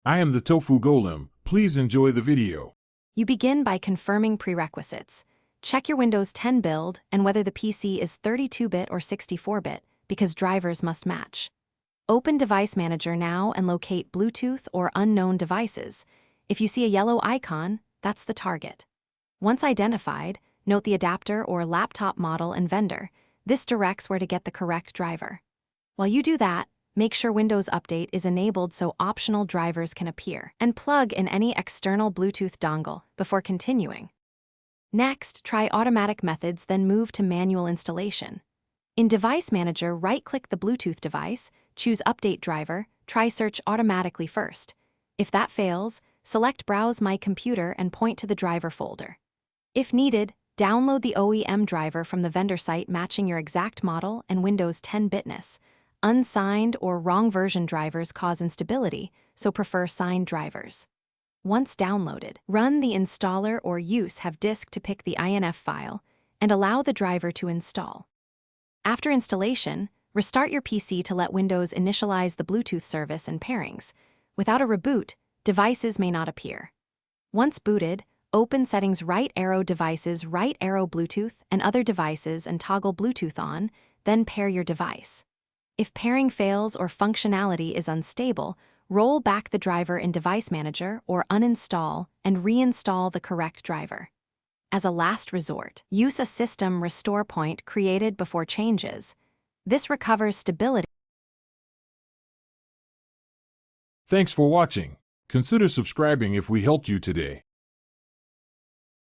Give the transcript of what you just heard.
I am the Tofu Golem. Please enjoy the video. You begin by confirming prerequisites. Check your Windows 10 build and whether the PC is 32-bit or 64-bit, because drivers must match. Open Device Manager now and locate Bluetooth or unknown devices. If you see a yellow icon, that's the target. Once identified, note the adapter or laptop model and vendor. This directs where to get the correct driver. While you do that, make sure Windows Update is enabled so optional drivers can appear, and plug in any external Bluetooth dongle before continuing. Next, try automatic methods, then move to manual installation. In Device Manager, right-click the Bluetooth device, choose Update Driver, try Search automatically first. If that fails, select Browse My Computer and point to the driver folder. If needed, download the OEM driver from the vendor site matching your exact model and Windows 10 bitness. Unsigned or wrong version drivers cause instability, so prefer signed drivers. Once downloaded, run the installer or use have disk to pick the INF file and allow the driver to install. After installation, restart your PC to let Windows initialize the Bluetooth service and pairings. Without a reboot, devices may not appear. Once booted, open Settings, right arrow Devices, right arrow Bluetooth and other devices and toggle Bluetooth on, then pair your device. If pairing fails or functionality is unstable, roll back the driver in Device Manager or uninstall and reinstall the correct driver. As a last resort, use a system restore point created before changes. This recovers stability. Thanks for watching. Consider subscribing if we helped you today.